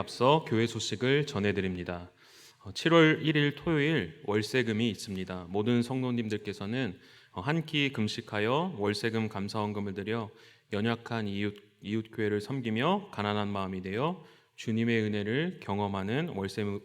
앞서 교회 소식을 전해드립니다. 7월 1일 토요일 월세금이 있습니다. 모든 성도님들께서는 한 끼 금식하여 월세금 감사헌금을 드려 연약한 이웃교회를 섬기며 가난한 마음이 되어 주님의 은혜를 경험하는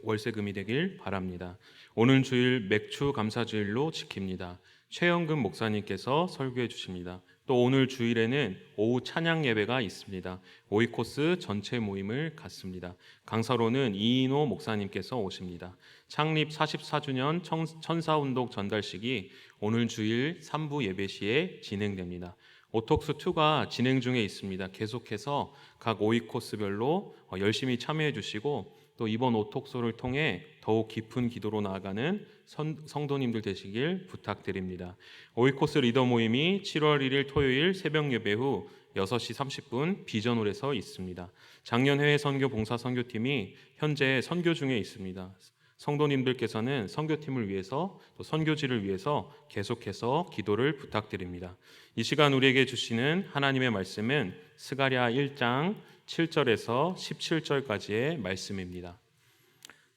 월세금이 되길 바랍니다. 오늘 주일 맥주 감사주일로 지킵니다. 최영금 목사님께서 설교해 주십니다. 또 오늘 주일에는 오후 찬양 예배가 있습니다. 오이코스 전체 모임을 갖습니다. 강사로는 이인호 목사님께서 오십니다. 창립 44주년 천사운동 전달식이 오늘 주일 3부 예배 시에 진행됩니다. 오톡스2가 진행 중에 있습니다. 계속해서 각 오이코스별로 열심히 참여해 주시고 또 이번 오톡소를 통해 더욱 깊은 기도로 나아가는 성도님들 되시길 부탁드립니다. 오이코스 리더 모임이 7월 1일 토요일 새벽 예배 후 6시 30분 비전홀에서 있습니다. 작년 해외 선교 봉사 선교팀이 현재 선교 중에 있습니다. 성도님들께서는 선교팀을 위해서 또 선교지를 위해서 계속해서 기도를 부탁드립니다. 이 시간 우리에게 주시는 하나님의 말씀은 스가랴 1장 7절에서 17절까지의 말씀입니다.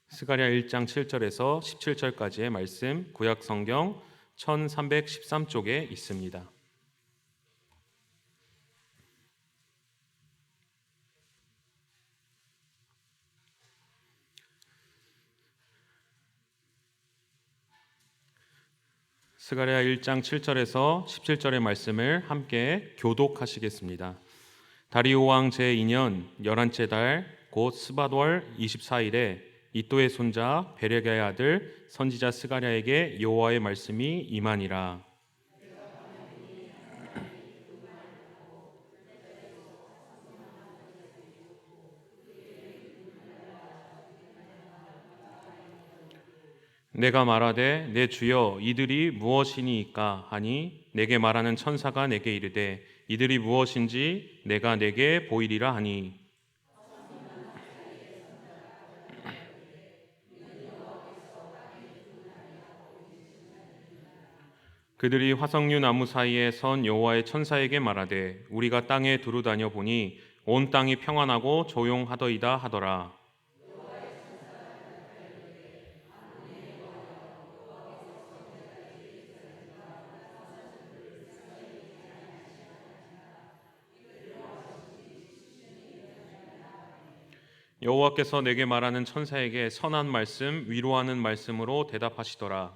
스가랴 1장 7절에서 17절까지의 말씀, 구약 성경 1313쪽에 있습니다. 스가랴 1장 7절에서 17절의 말씀을 함께 교독하시겠습니다. 다리오 왕 제2년 11째 달 곧 스밧월 24일에 이또의 손자 베레가의 아들 선지자 스가랴에게 여호와의 말씀이 임하니라. 내가 말하되 내 주여 이들이 무엇이니이까 하니 내게 말하는 천사가 내게 이르되 이들이 무엇인지 내가 내게 보이리라 하니 그들이 화석류 나무 사이에 선 여호와의 천사에게 말하되 우리가 땅에 두루 다녀 보니 온 땅이 평안하고 조용하더이다 하더라. 여호와께서 내게 말하는 천사에게 선한 말씀, 위로하는 말씀으로 대답하시더라.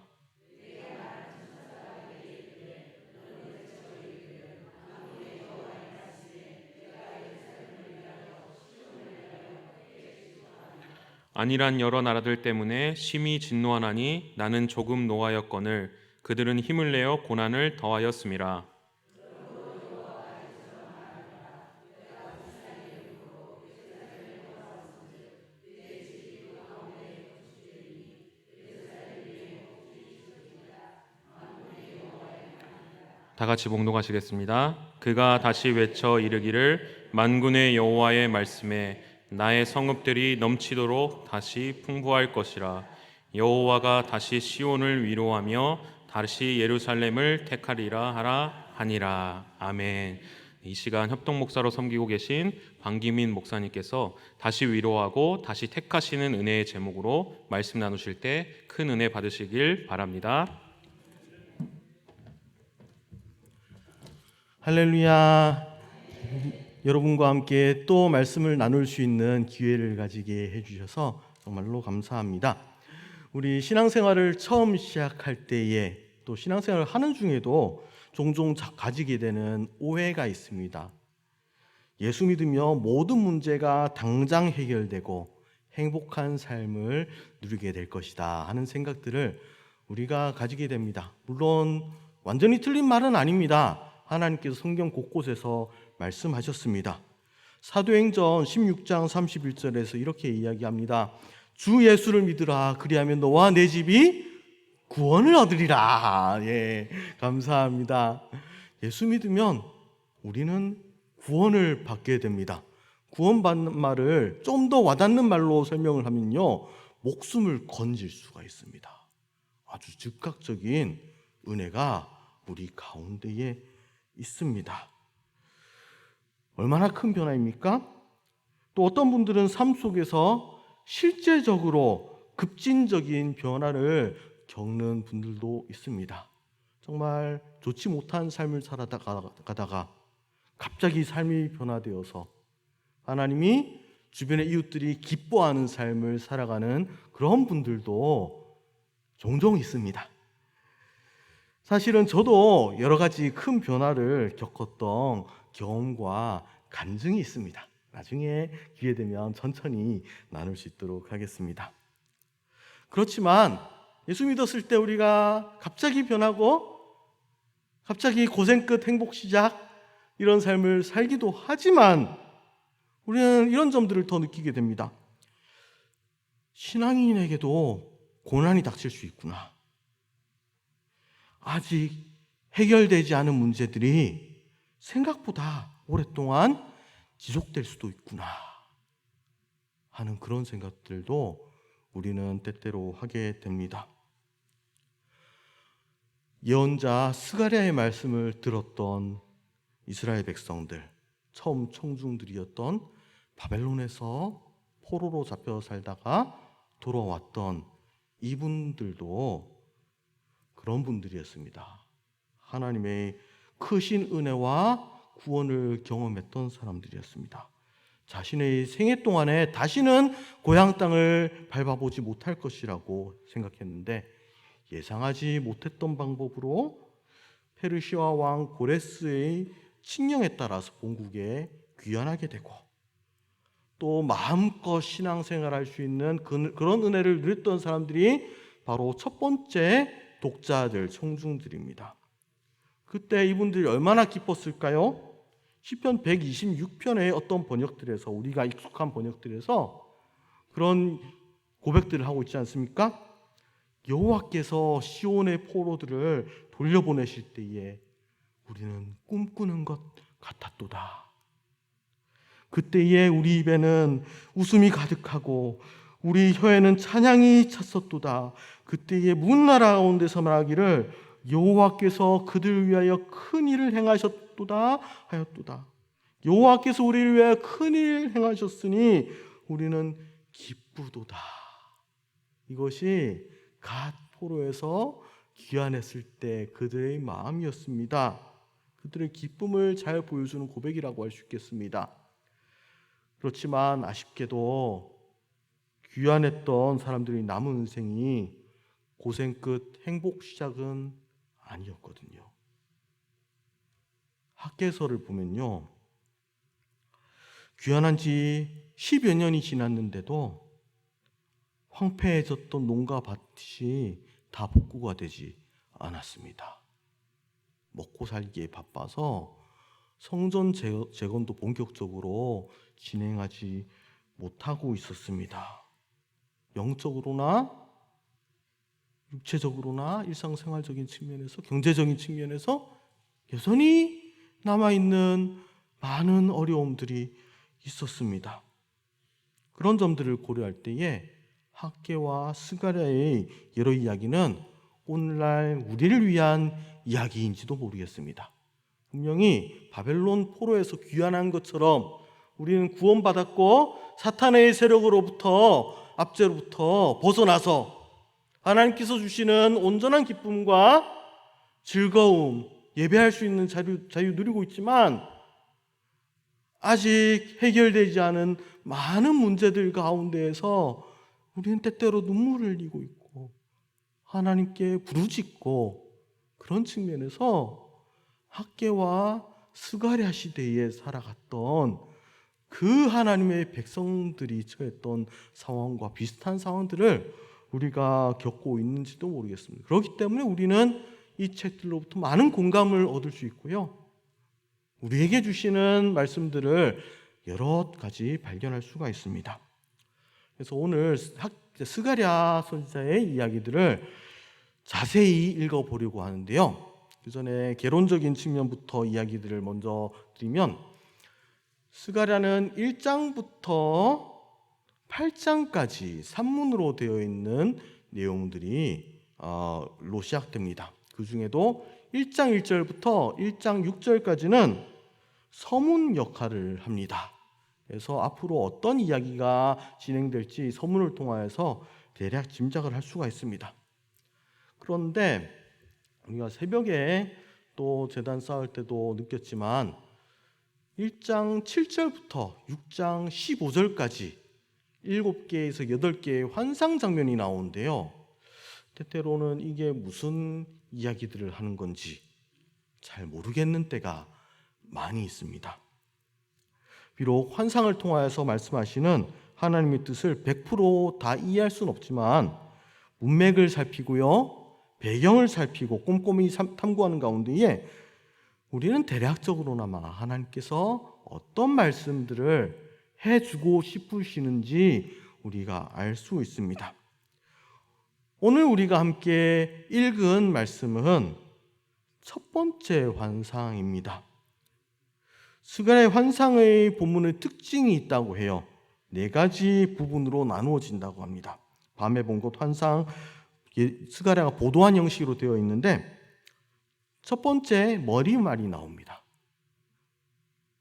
안일한 여러 나라들 때문에 심히 진노하나니 나는 조금 노하였거늘 그들은 힘을 내어 고난을 더하였음이라. 다 같이 봉독하시겠습니다. 그가 다시 외쳐 이르기를 만군의 여호와의 말씀에 나의 성읍들이 넘치도록 다시 풍부할 것이라. 여호와가 다시 시온을 위로하며 다시 예루살렘을 택하리라 하라 하니라. 아멘. 이 시간 협동 목사로 섬기고 계신 방기민 목사님께서 다시 위로하고 다시 택하시는 은혜의 제목으로 말씀 나누실 때 큰 은혜 받으시길 바랍니다. 할렐루야. 여러분과 함께 또 말씀을 나눌 수 있는 기회를 가지게 해주셔서 정말로 감사합니다. 우리 신앙생활을 처음 시작할 때에 또 신앙생활을 하는 중에도 종종 가지게 되는 오해가 있습니다. 예수 믿으며 모든 문제가 당장 해결되고 행복한 삶을 누리게 될 것이다 하는 생각들을 우리가 가지게 됩니다. 물론 완전히 틀린 말은 아닙니다. 하나님께서 성경 곳곳에서 말씀하셨습니다. 사도행전 16장 31절에서 이렇게 이야기합니다. 주 예수를 믿으라. 그리하면 너와 내 집이 구원을 얻으리라. 예, 감사합니다. 예수 믿으면 우리는 구원을 받게 됩니다. 구원받는 말을 좀 더 와닿는 말로 설명을 하면요, 목숨을 건질 수가 있습니다. 아주 즉각적인 은혜가 우리 가운데에 있습니다. 얼마나 큰 변화입니까? 또 어떤 분들은 삶 속에서 실제적으로 급진적인 변화를 겪는 분들도 있습니다. 정말 좋지 못한 삶을 살아가다가 갑자기 삶이 변화되어서 하나님이 주변의 이웃들이 기뻐하는 삶을 살아가는 그런 분들도 종종 있습니다. 사실은 저도 여러 가지 큰 변화를 겪었던 경험과 간증이 있습니다. 나중에 기회 되면 천천히 나눌 수 있도록 하겠습니다. 그렇지만 예수 믿었을 때 우리가 갑자기 변하고 갑자기 고생 끝 행복 시작 이런 삶을 살기도 하지만 우리는 이런 점들을 더 느끼게 됩니다. 신앙인에게도 고난이 닥칠 수 있구나. 아직 해결되지 않은 문제들이 생각보다 오랫동안 지속될 수도 있구나 하는 그런 생각들도 우리는 때때로 하게 됩니다. 예언자 스가랴의 말씀을 들었던 이스라엘 백성들, 처음 청중들이었던 바벨론에서 포로로 잡혀 살다가 돌아왔던 이분들도 그런 분들이었습니다. 하나님의 크신 은혜와 구원을 경험했던 사람들이었습니다. 자신의 생애 동안에 다시는 고향 땅을 밟아보지 못할 것이라고 생각했는데 예상하지 못했던 방법으로 페르시아 왕 고레스의 칙령에 따라서 본국에 귀환하게 되고 또 마음껏 신앙생활할 수 있는 그런 은혜를 누렸던 사람들이 바로 첫 번째 독자들, 청중들입니다. 그때 이분들이 얼마나 기뻤을까요? 시편 126편의 어떤 번역들에서 우리가 익숙한 번역들에서 그런 고백들을 하고 있지 않습니까? 여호와께서 시온의 포로들을 돌려보내실 때에 우리는 꿈꾸는 것 같았도다. 그때에 우리 입에는 웃음이 가득하고 우리 혀에는 찬양이 찼었도다. 그때에 문 나라 가운데서 말하기를 여호와께서 그들 위하여 큰 일을 행하셨도다 하였도다. 여호와께서 우리를 위하여 큰 일을 행하셨으니 우리는 기쁘도다. 이것이 갓 포로에서 귀환했을 때 그들의 마음이었습니다. 그들의 기쁨을 잘 보여주는 고백이라고 할 수 있겠습니다. 그렇지만 아쉽게도 귀환했던 사람들이 남은 인생이 고생 끝 행복 시작은 아니었거든요. 학개서를 보면요, 귀환한 지 10여 년이 지났는데도 황폐해졌던 농가 밭이 다 복구가 되지 않았습니다. 먹고 살기에 바빠서 성전 재건도 본격적으로 진행하지 못하고 있었습니다. 영적으로나 육체적으로나 일상생활적인 측면에서 경제적인 측면에서 여전히 남아있는 많은 어려움들이 있었습니다. 그런 점들을 고려할 때에 학개와 스가랴의 여러 이야기는 오늘날 우리를 위한 이야기인지도 모르겠습니다. 분명히 바벨론 포로에서 귀환한 것처럼 우리는 구원받았고 사탄의 세력으로부터 압제로부터 벗어나서 하나님께서 주시는 온전한 기쁨과 즐거움, 예배할 수 있는 자유 누리고 있지만 아직 해결되지 않은 많은 문제들 가운데에서 우리는 때때로 눈물을 흘리고 있고 하나님께 부르짖고 그런 측면에서 학개와 스가랴 시대에 살아갔던 그 하나님의 백성들이 처했던 상황과 비슷한 상황들을 우리가 겪고 있는지도 모르겠습니다. 그렇기 때문에 우리는 이 책들로부터 많은 공감을 얻을 수 있고요. 우리에게 주시는 말씀들을 여러 가지 발견할 수가 있습니다. 그래서 오늘 스가랴 선지자의 이야기들을 자세히 읽어보려고 하는데요. 그 전에 개론적인 측면부터 이야기들을 먼저 드리면 스가랴는 1장부터 8장까지 산문으로 되어 있는 내용들이 로 시작됩니다. 그 중에도 1장 1절부터 1장 6절까지는 서문 역할을 합니다. 그래서 앞으로 어떤 이야기가 진행될지 서문을 통하여서 대략 짐작을 할 수가 있습니다. 그런데 우리가 새벽에 또 제단 쌓을 때도 느꼈지만 1장 7절부터 6장 15절까지 7개에서 8개의 환상 장면이 나오는데요. 때때로는 이게 무슨 이야기들을 하는 건지 잘 모르겠는 때가 많이 있습니다. 비록 환상을 통하여서 말씀하시는 하나님의 뜻을 100%다 이해할 수는 없지만 문맥을 살피고요, 배경을 살피고 꼼꼼히 탐구하는 가운데에 우리는 대략적으로나마 하나님께서 어떤 말씀들을 해주고 싶으시는지 우리가 알 수 있습니다. 오늘 우리가 함께 읽은 말씀은 첫 번째 환상입니다. 스가랴의 환상의 본문의 특징이 있다고 해요. 4가지 부분으로 나누어진다고 합니다. 밤에 본 것 환상, 스가랴가 보도한 형식으로 되어 있는데 첫 번째 머리말이 나옵니다.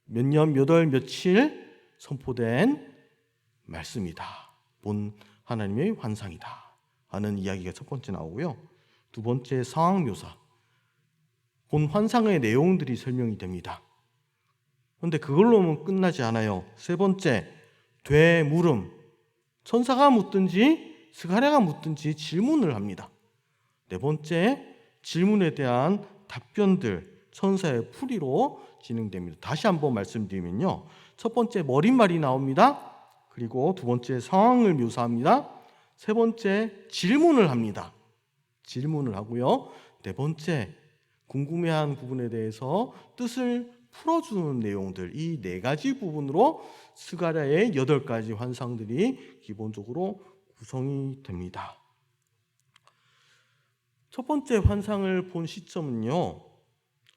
몇 년, 몇 월, 며칠 선포된 말씀이다. 본 하나님의 환상이다 하는 이야기가 첫 번째 나오고요. 두 번째 상황 묘사. 본 환상의 내용들이 설명이 됩니다. 그런데 그걸로는 끝나지 않아요. 세 번째 되물음. 천사가 묻든지 스가랴가 묻든지 질문을 합니다. 네 번째 질문에 대한 답변들 천사의 풀이로 진행됩니다. 다시 한번 말씀드리면요. 첫 번째 머릿말이 나옵니다. 그리고 두 번째 상황을 묘사합니다. 세 번째 질문을 합니다. 질문을 하고요. 네 번째 궁금해한 부분에 대해서 뜻을 풀어주는 내용들, 이 4가지 부분으로 스가랴의 8가지 환상들이 기본적으로 구성이 됩니다. 첫 번째 환상을 본 시점은요,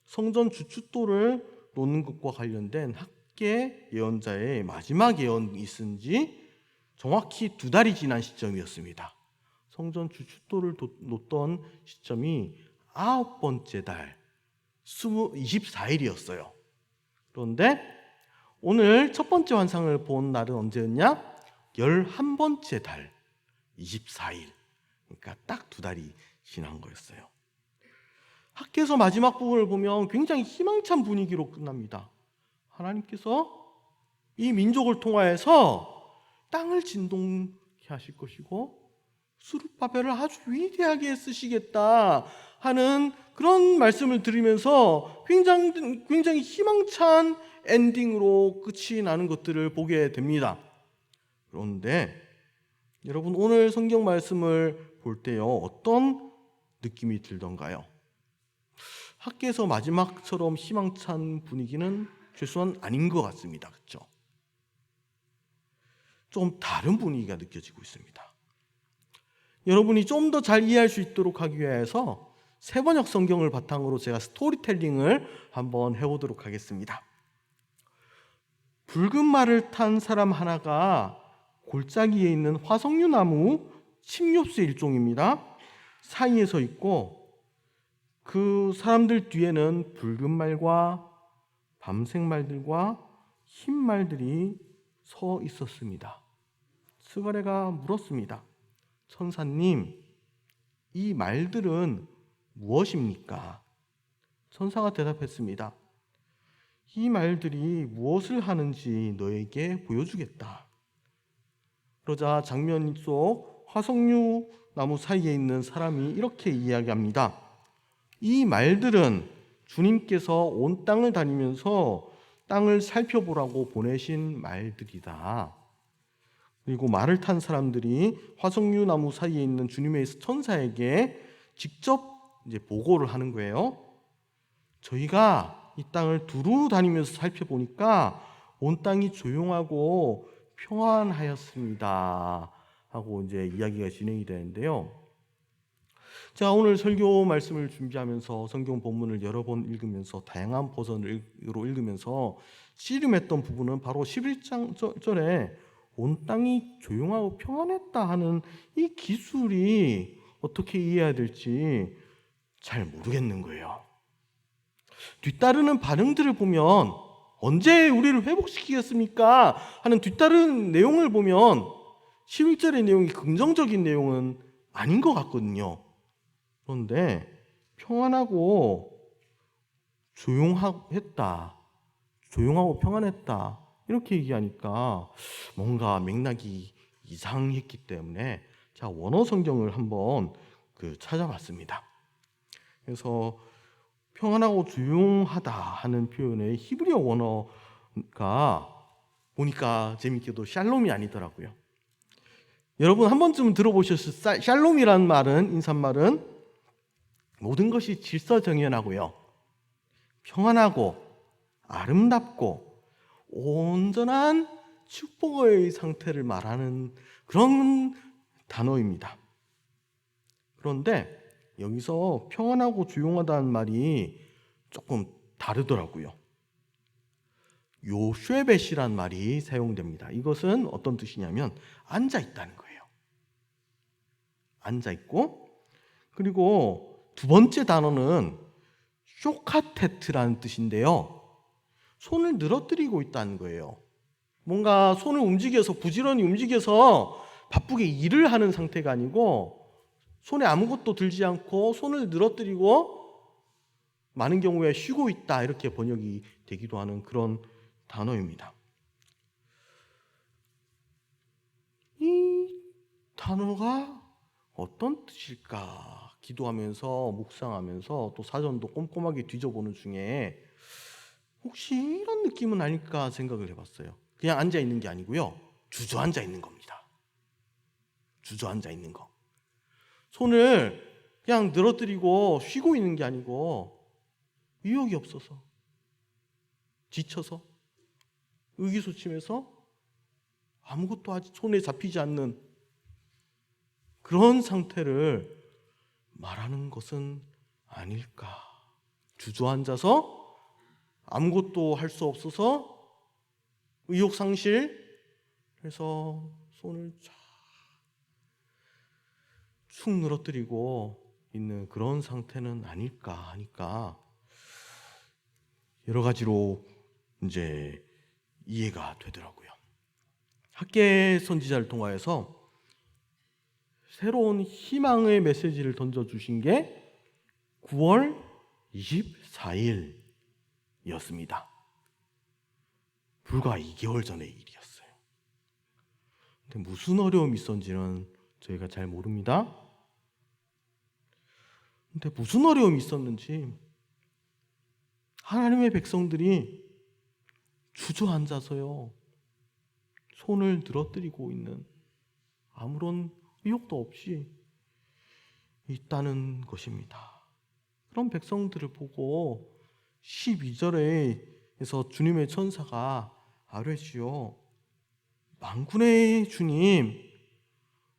성전 주춧돌을 놓는 것과 관련된 학계 예언자의 마지막 예언이 있은 지 정확히 2달이 지난 시점이었습니다. 성전 주춧돌을 놓던 시점이 9번째 달 24일이었어요. 그런데 오늘 첫 번째 환상을 본 날은 언제였냐? 11번째 달 24일. 그러니까 딱 2달이 지난 거였어요. 학계에서 마지막 부분을 보면 굉장히 희망찬 분위기로 끝납니다. 하나님께서 이 민족을 통하여서 땅을 진동케 하실 것이고 스룹바벨을 아주 위대하게 쓰시겠다 하는 그런 말씀을 들으면서 굉장히 희망찬 엔딩으로 끝이 나는 것들을 보게 됩니다. 그런데 여러분 오늘 성경 말씀을 볼 때요, 어떤 느낌이 들던가요? 학계에서 마지막처럼 희망찬 분위기는 최소한 아닌 것 같습니다. 그렇죠? 좀 다른 분위기가 느껴지고 있습니다. 여러분이 좀 더 잘 이해할 수 있도록 하기 위해서 세번역 성경을 바탕으로 제가 스토리텔링을 한번 해보도록 하겠습니다. 붉은 말을 탄 사람 하나가 골짜기에 있는 화석류 나무 침엽새 일종입니다. 사이에 서 있고 그 사람들 뒤에는 붉은 말과 밤색 말들과 흰 말들이 서 있었습니다. 스가랴가 물었습니다. 천사님, 이 말들은 무엇입니까? 천사가 대답했습니다. 이 말들이 무엇을 하는지 너에게 보여주겠다. 그러자 장면 속 화석류 나무 사이에 있는 사람이 이렇게 이야기합니다. 이 말들은 주님께서 온 땅을 다니면서 땅을 살펴보라고 보내신 말들이다. 그리고 말을 탄 사람들이 화석류 나무 사이에 있는 주님의 천사에게 직접 이제 보고를 하는 거예요. 저희가 이 땅을 두루 다니면서 살펴보니까 온 땅이 조용하고 평안하였습니다. 하고 이제 이야기가 진행이 되는데요. 제가 오늘 설교 말씀을 준비하면서 성경 본문을 여러 번 읽으면서 다양한 버전으로 읽으면서 씨름했던 부분은 바로 11절에 온 땅이 조용하고 평안했다 하는 이 기술이 어떻게 이해해야 될지 잘 모르겠는 거예요. 뒤따르는 반응들을 보면 언제 우리를 회복시키겠습니까? 하는 뒤따른 내용을 보면 11절의 내용이 긍정적인 내용은 아닌 것 같거든요. 그런데 평안하고 조용하고 평안했다 이렇게 얘기하니까 뭔가 맥락이 이상했기 때문에 제가 원어 성경을 한번 찾아봤습니다. 그래서 평안하고 조용하다 하는 표현의 히브리어 원어가 보니까 재밌게도 샬롬이 아니더라고요. 여러분 한 번쯤 들어보셨을 샬롬이라는 말은, 인사말은 모든 것이 질서정연하고요, 평안하고 아름답고 온전한 축복의 상태를 말하는 그런 단어입니다. 그런데 여기서 평안하고 조용하다는 말이 조금 다르더라고요. 요쉐벳이란 말이 사용됩니다. 이것은 어떤 뜻이냐면 앉아 있다는 거예요. 앉아 있고, 그리고 두 번째 단어는 쇼카테트라는 뜻인데요. 손을 늘어뜨리고 있다는 거예요. 뭔가 손을 움직여서, 부지런히 움직여서 바쁘게 일을 하는 상태가 아니고 손에 아무것도 들지 않고 손을 늘어뜨리고 많은 경우에 쉬고 있다 이렇게 번역이 되기도 하는 그런 단어입니다. 이 단어가 어떤 뜻일까 기도하면서 묵상하면서 또 사전도 꼼꼼하게 뒤져보는 중에 혹시 이런 느낌은 아닐까 생각을 해봤어요. 그냥 앉아 있는 게 아니고요, 주저앉아 있는 겁니다. 주저앉아 있는 거. 손을 그냥 늘어뜨리고 쉬고 있는 게 아니고 의욕이 없어서, 지쳐서, 의기소침해서 아무것도 아직 손에 잡히지 않는 그런 상태를 말하는 것은 아닐까. 주저앉아서 아무것도 할 수 없어서 의욕상실 해서 손을 축 늘어뜨리고 있는 그런 상태는 아닐까 하니까 여러 가지로 이제 이해가 되더라고요. 학계 선지자를 통하여서 새로운 희망의 메시지를 던져주신 게 9월 24일이었습니다. 불과 2개월 전의 일이었어요. 근데 무슨 어려움이 있었는지는 저희가 잘 모릅니다. 근데 무슨 어려움이 있었는지 하나님의 백성들이 주저앉아서요, 손을 늘어뜨리고 있는, 아무런 의욕도 없이 있다는 것입니다. 그런 백성들을 보고 12절에서 주님의 천사가 아뢰지요. 만군의 주님,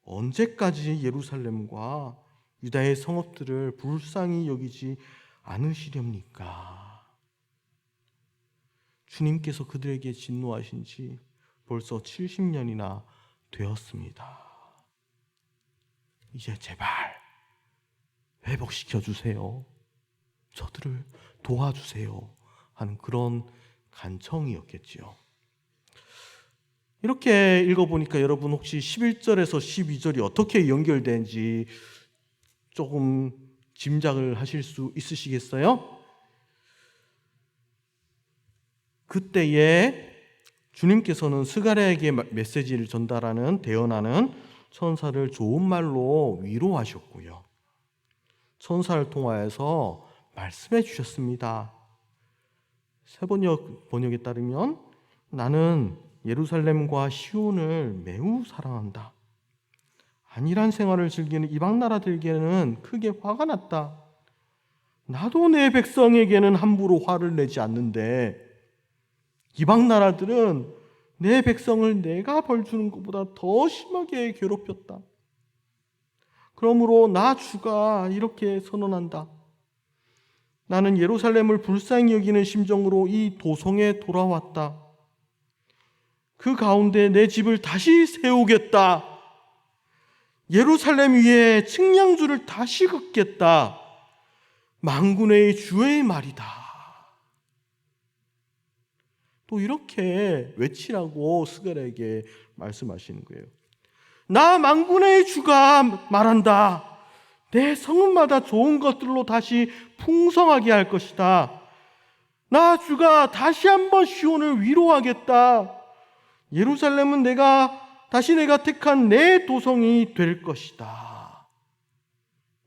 언제까지 예루살렘과 유다의 성읍들을 불쌍히 여기지 않으시렵니까? 주님께서 그들에게 진노하신 지 벌써 70년이나 되었습니다. 이제 제발 회복시켜 주세요. 저들을 도와주세요. 하는 그런 간청이었겠지요. 이렇게 읽어보니까 여러분 혹시 11절에서 12절이 어떻게 연결되는지 조금 짐작을 하실 수 있으시겠어요? 그때에 주님께서는 스가랴에게 메시지를 전달하는, 대언하는 천사를 좋은 말로 위로하셨고요, 천사를 통하여서 말씀해 주셨습니다. 번역에 따르면 나는 예루살렘과 시온을 매우 사랑한다. 안일한 생활을 즐기는 이방 나라들에게는 크게 화가 났다. 나도 내 백성에게는 함부로 화를 내지 않는데 이방 나라들은 내 백성을 내가 벌 주는 것보다 더 심하게 괴롭혔다. 그러므로 나 주가 이렇게 선언한다. 나는 예루살렘을 불쌍히 여기는 심정으로 이 도성에 돌아왔다. 그 가운데 내 집을 다시 세우겠다. 예루살렘 위에 측량주를 다시 긋겠다. 만군의 주의 말이다. 또 이렇게 외치라고 스가랴에게 말씀하시는 거예요. 나 만군의 주가 말한다. 내 성읍마다 좋은 것들로 다시 풍성하게 할 것이다. 나 주가 다시 한번 시온을 위로하겠다. 예루살렘은 다시 내가 택한 내 도성이 될 것이다.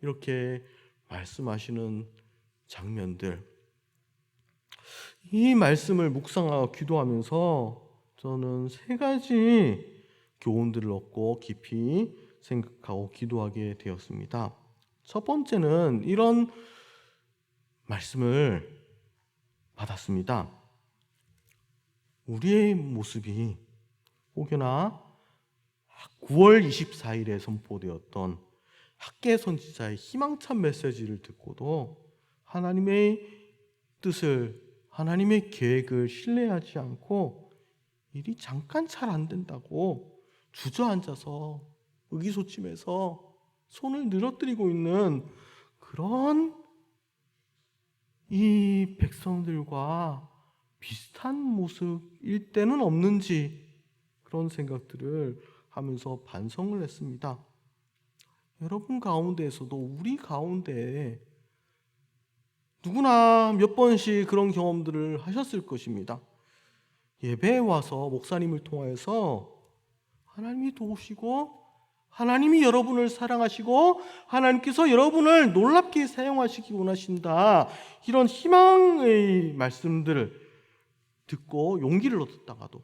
이렇게 말씀하시는 장면들, 이 말씀을 묵상하고 기도하면서 저는 세 가지 교훈들을 얻고 깊이 생각하고 기도하게 되었습니다. 첫 번째는 이런 말씀을 받았습니다. 우리의 모습이 혹여나 9월 24일에 선포되었던 학계 선지자의 희망찬 메시지를 듣고도 하나님의 뜻을, 하나님의 계획을 신뢰하지 않고 일이 잠깐 잘 안 된다고 주저앉아서 의기소침해서 손을 늘어뜨리고 있는 그런 이 백성들과 비슷한 모습일 때는 없는지, 그런 생각들을 하면서 반성을 했습니다. 여러분 가운데에서도, 우리 가운데 누구나 몇 번씩 그런 경험들을 하셨을 것입니다. 예배에 와서 목사님을 통해서 하나님이 도우시고 하나님이 여러분을 사랑하시고 하나님께서 여러분을 놀랍게 사용하시기 원하신다, 이런 희망의 말씀들을 듣고 용기를 얻었다가도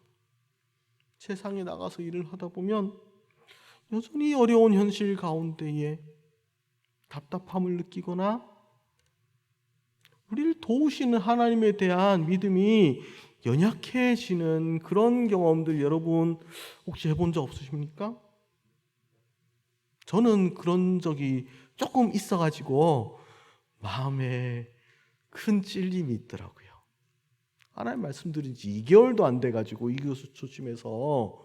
세상에 나가서 일을 하다 보면 여전히 어려운 현실 가운데에 답답함을 느끼거나 우리를 도우시는 하나님에 대한 믿음이 연약해지는 그런 경험들 여러분 혹시 해본 적 없으십니까? 저는 그런 적이 조금 있어가지고 마음에 큰 찔림이 있더라고요. 하나님 말씀드린 지 2개월도 안 돼가지고 이교수초심에서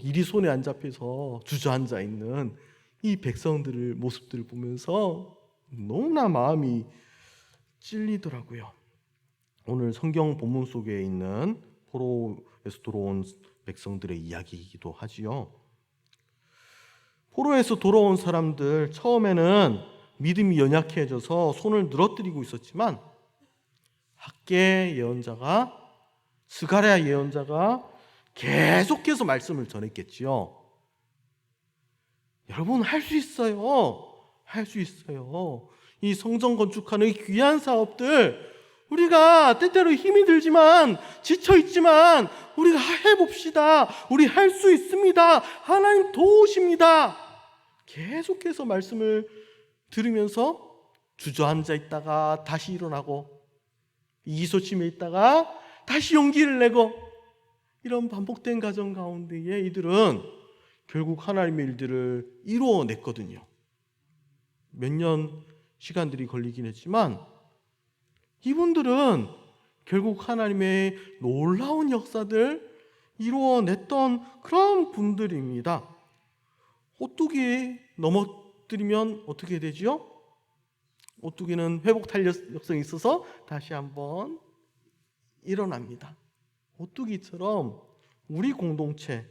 일이 손에 안 잡혀서 주저앉아 있는 이 백성들을 모습들을 보면서 너무나 마음이 찔리더라고요. 오늘 성경 본문 속에 있는 포로에서 돌아온 백성들의 이야기이기도 하지요. 포로에서 돌아온 사람들, 처음에는 믿음이 연약해져서 손을 늘어뜨리고 있었지만 학계 예언자가, 스가랴 예언자가 계속해서 말씀을 전했겠지요. 여러분 할 수 있어요. 할 수 있어요. 이 성전 건축하는 귀한 사업들, 우리가 때때로 힘이 들지만 지쳐있지만 우리가 해봅시다. 우리 할 수 있습니다. 하나님 도우십니다. 계속해서 말씀을 들으면서 주저앉아 있다가 다시 일어나고, 이기소침해 있다가 다시 용기를 내고, 이런 반복된 과정 가운데에 이들은 결국 하나님의 일들을 이루어냈거든요. 몇 년 시간들이 걸리긴 했지만 이분들은 결국 하나님의 놀라운 역사들 이루어냈던 그런 분들입니다. 오뚜기 넘어뜨리면 어떻게 되죠? 오뚜기는 회복 탄력성이 있어서 다시 한번 일어납니다. 오뚜기처럼 우리 공동체도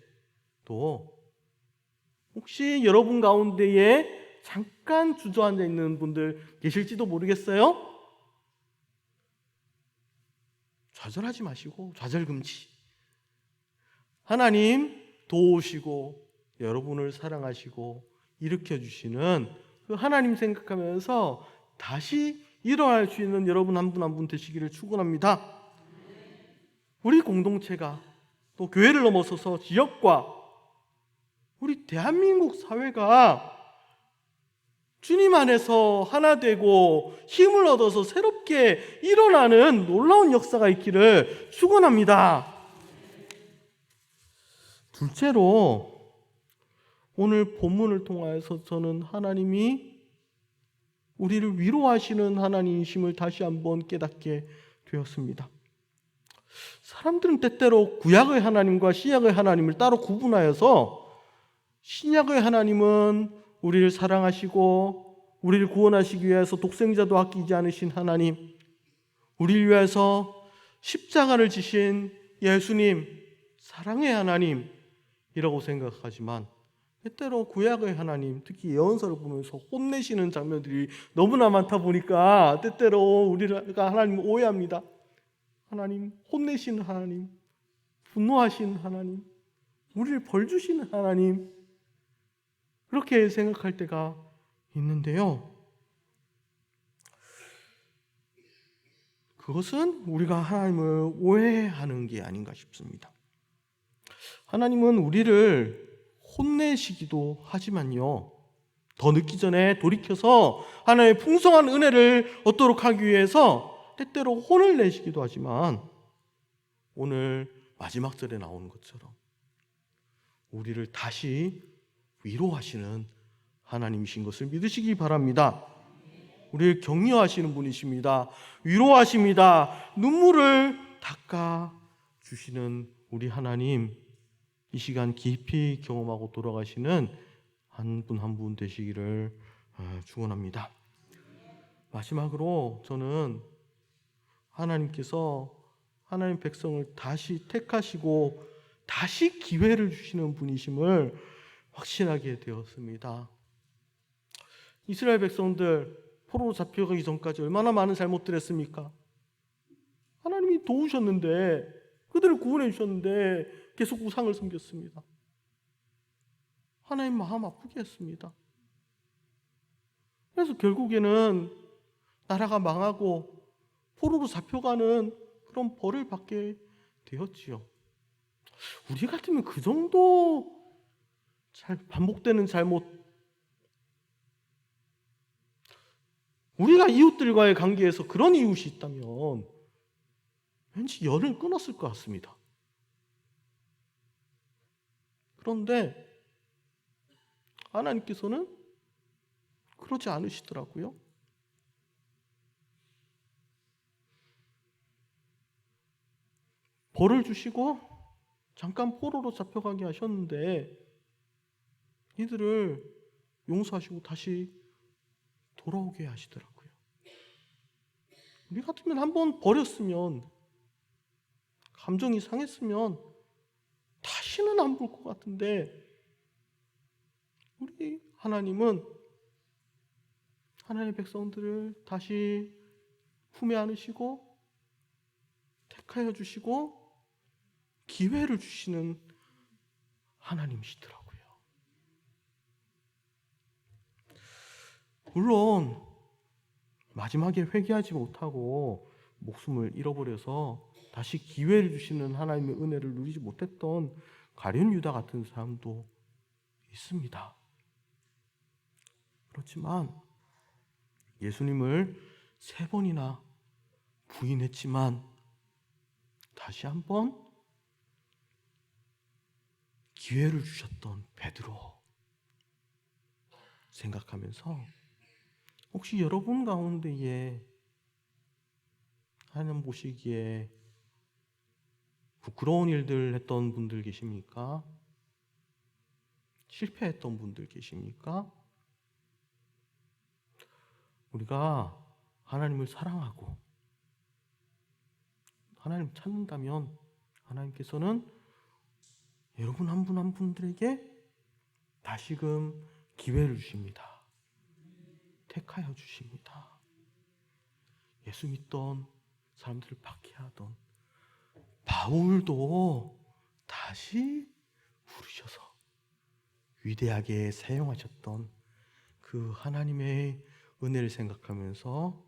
혹시 여러분 가운데에 잠깐 주저앉아 있는 분들 계실지도 모르겠어요. 좌절하지 마시고 좌절금지. 하나님 도우시고 여러분을 사랑하시고 일으켜주시는 그 하나님 생각하면서 다시 일어날 수 있는 여러분 한 분 한 분 되시기를 축원합니다. 우리 공동체가, 또 교회를 넘어서서 지역과 우리 대한민국 사회가 주님 안에서 하나 되고 힘을 얻어서 새롭게 일어나는 놀라운 역사가 있기를 축원합니다. 둘째로, 오늘 본문을 통하여서 저는 하나님이 우리를 위로하시는 하나님이심을 다시 한번 깨닫게 되었습니다. 사람들은 때때로 구약의 하나님과 신약의 하나님을 따로 구분하여서, 신약의 하나님은 우리를 사랑하시고 우리를 구원하시기 위해서 독생자도 아끼지 않으신 하나님, 우리를 위해서 십자가를 지신 예수님, 사랑의 하나님이라고 생각하지만 때때로 구약의 하나님, 특히 예언서를 보면서 혼내시는 장면들이 너무나 많다 보니까 때때로 우리가 하나님을 오해합니다. 하나님, 혼내시는 하나님, 분노하시는 하나님, 우리를 벌 주시는 하나님, 그렇게 생각할 때가 있는데요. 그것은 우리가 하나님을 오해하는 게 아닌가 싶습니다. 하나님은 우리를 혼내시기도 하지만요, 더 늦기 전에 돌이켜서 하나님의 풍성한 은혜를 얻도록 하기 위해서 때때로 혼을 내시기도 하지만, 오늘 마지막 절에 나오는 것처럼 우리를 다시 위로하시는 하나님이신 것을 믿으시기 바랍니다. 우리를 격려하시는 분이십니다. 위로하십니다. 눈물을 닦아주시는 우리 하나님, 이 시간 깊이 경험하고 돌아가시는 한 분 한 분 되시기를 축원합니다. 마지막으로 저는 하나님께서 하나님 백성을 다시 택하시고 다시 기회를 주시는 분이심을 확신하게 되었습니다. 이스라엘 백성들 포로로 잡혀가기 전까지 얼마나 많은 잘못들 했습니까? 하나님이 도우셨는데, 그들을 구원해 주셨는데 계속 우상을 섬겼습니다. 하나님 마음 아프게 했습니다. 그래서 결국에는 나라가 망하고 포로로 잡혀가는 그런 벌을 받게 되었지요. 우리 같으면 그 정도 반복되는 잘못, 우리가 이웃들과의 관계에서 그런 이웃이 있다면 왠지 열을 끊었을 것 같습니다. 그런데 하나님께서는 그러지 않으시더라고요. 벌을 주시고 잠깐 포로로 잡혀가게 하셨는데 이들을 용서하시고 다시 돌아오게 하시더라고요. 우리 같으면 한번 버렸으면, 감정이 상했으면 다시는 안 볼 것 같은데, 우리 하나님은 하나님의 백성들을 다시 품에 안으시고 택하여 주시고 기회를 주시는 하나님이시더라고요. 물론 마지막에 회개하지 못하고 목숨을 잃어버려서 다시 기회를 주시는 하나님의 은혜를 누리지 못했던 가룟 유다 같은 사람도 있습니다. 그렇지만 예수님을 3번이나 부인했지만 다시 한번 기회를 주셨던 베드로 생각하면서, 혹시 여러분 가운데에 하나님 보시기에 부끄러운 일들 했던 분들 계십니까? 실패했던 분들 계십니까? 우리가 하나님을 사랑하고 하나님 찾는다면 하나님께서는 여러분 한 분 한 분들에게 다시금 기회를 주십니다. 택하여 주십니다. 예수 믿던 사람들을 박해하던 바울도 다시 부르셔서 위대하게 사용하셨던 그 하나님의 은혜를 생각하면서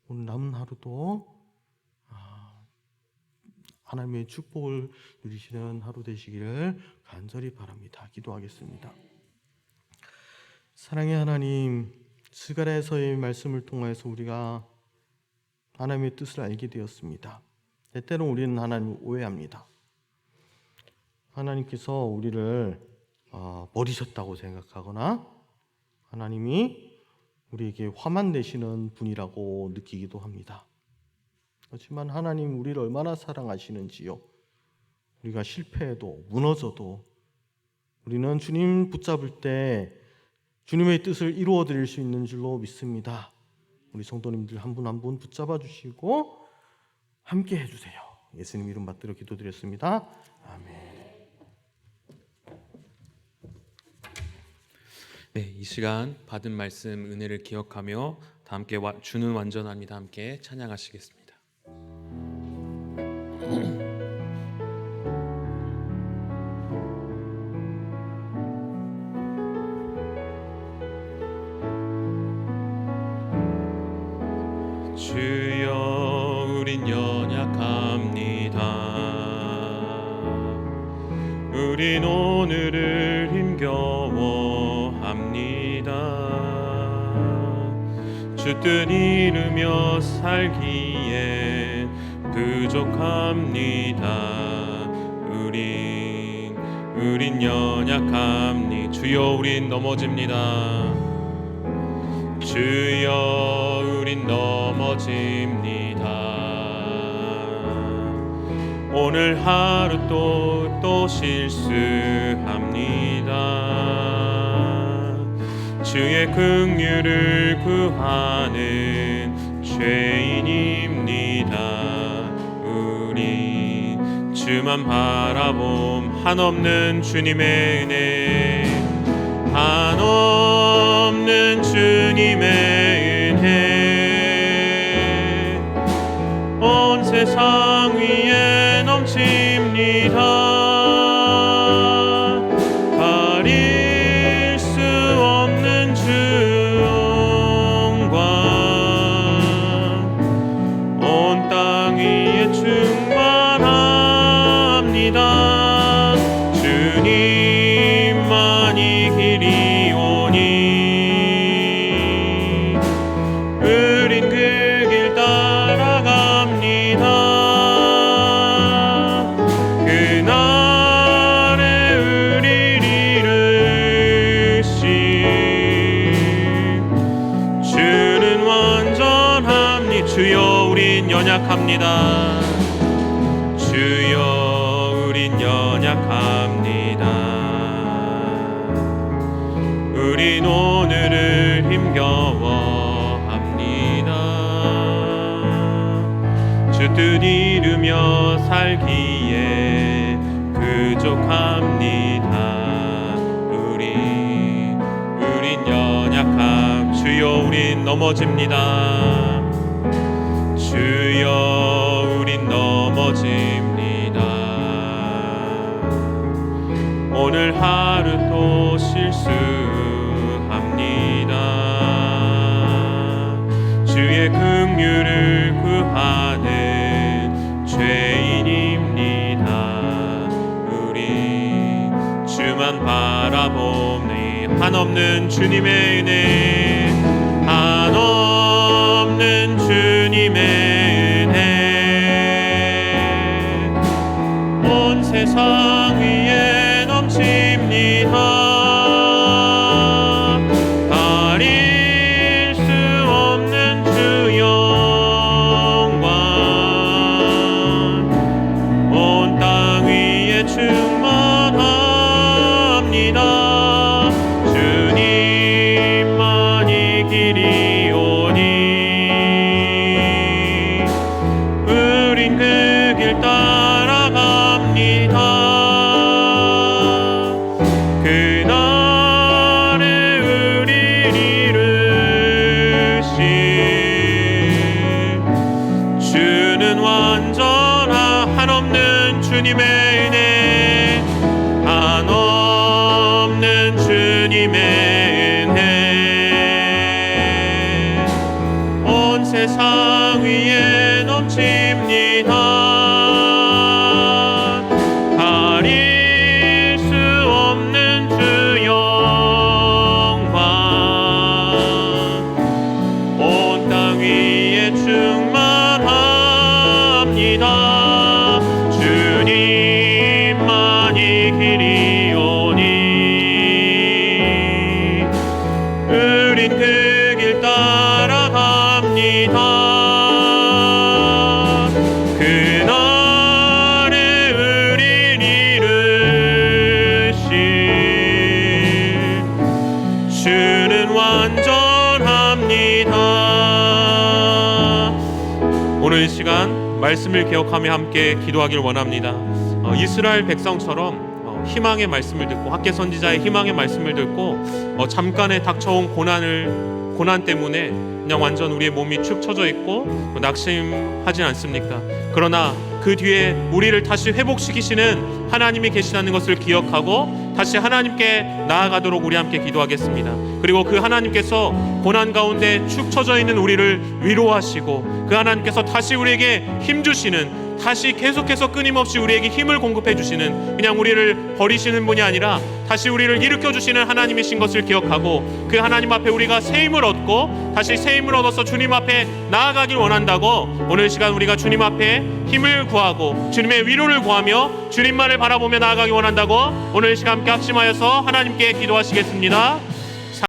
오늘 남은 하루도 하나님의 축복을 누리시는 하루 되시기를 간절히 바랍니다. 기도하겠습니다. 사랑의 하나님, 스가랴에서의 말씀을 통해서 우리가 하나님의 뜻을 알게 되었습니다. 때때로 우리는 하나님을 오해합니다. 하나님께서 우리를 버리셨다고 생각하거나 하나님이 우리에게 화만 내시는 분이라고 느끼기도 합니다. 그렇지만 하나님 우리를 얼마나 사랑하시는지요. 우리가 실패해도 무너져도 우리는 주님 붙잡을 때 주님의 뜻을 이루어 드릴 수 있는 줄로 믿습니다. 우리 성도님들 한 분 한 분 붙잡아 주시고 함께 해주세요. 예수님 이름 받들어 기도드렸습니다. 아멘. 네, 이 시간 받은 말씀 은혜를 기억하며 다 함께 주는 완전합니다. 함께 찬양하시겠습니다. 주여 우린 연약합니다. 우린 오늘을 힘겨워합니다. 주 뜻 이루며 살기에 부족합니다. 우린 연약합니다. 주여 우린 넘어집니다. 주여 우린 넘어집니다. 오늘 하루 또 실수합니다. 주의 긍휼을 구하는 죄인입니다. 우리 주만 바라봄 한없는 주님의 은혜, 한없는 주님의 은혜 온 세상 위에 넘칩니다. 가릴 수 없는 주 영광 온 땅 위에 충만합니다. 주님만이 길이오니 우린 그 길 따라갑니다. 그날에 우릴 이루신 주는 완전합니다. 주여 우린 연약합니다. 주여 우린 연약합니다. 우린 오늘을 힘겨워합니다. 주 뜻 이루며 살기에 부족합니다. 우린 연약함. 주여 우린 넘어집니다. 주여 우린 넘어집니다. 오늘 하루 또 실수합니다. 주의 긍휼을 구하는 죄인입니다. 우리 주만 바라보니 한없는 주님의 은혜, 한없는 주님의 은혜 온 세상 위에 넘칩니다. 가릴 수 없는 주 영광 온 땅 위에 충만합니다. 주님만이 길이오니 우린 그 길 따라갑니다. 그날에 우릴 이루신 주는 완전한 한없는 주님의 은혜, 한없는 주님의 은혜 온 세상 위에 넘칩니다. 가릴 수 없는 주 영광 온 땅 위에 충만합니다. 주님만이 길이오니 우린 그 길 따라갑니다. 그날에 우릴 이루신 주는 완전합니다. 오늘 이 시간 말씀을 기억하며 함께 기도하길 원합니다. 이스라엘 백성처럼 희망의 말씀을 듣고 학개 선지자의 희망의 말씀을 듣고 잠깐에 닥쳐온 고난 때문에 그냥 완전 우리의 몸이 축 처져 있고 낙심하지 않습니까? 그러나 그 뒤에 우리를 다시 회복시키시는 하나님이 계시다는 것을 기억하고 다시 하나님께 나아가도록 우리 함께 기도하겠습니다. 그리고 그 하나님께서 고난 가운데 축 처져 있는 우리를 위로하시고 그 하나님께서 다시 우리에게 힘 주시는, 다시 계속해서 끊임없이 우리에게 힘을 공급해 주시는, 그냥 우리를 버리시는 분이 아니라 다시 우리를 일으켜 주시는 하나님이신 것을 기억하고 그 하나님 앞에 우리가 새 힘을 얻고 다시 새 힘을 얻어서 주님 앞에 나아가길 원한다고 오늘 시간 우리가 주님 앞에 힘을 구하고 주님의 위로를 구하며 주님만을 바라보며 나아가기 원한다고 오늘 시간 함께 합심하여서 하나님께 기도하시겠습니다.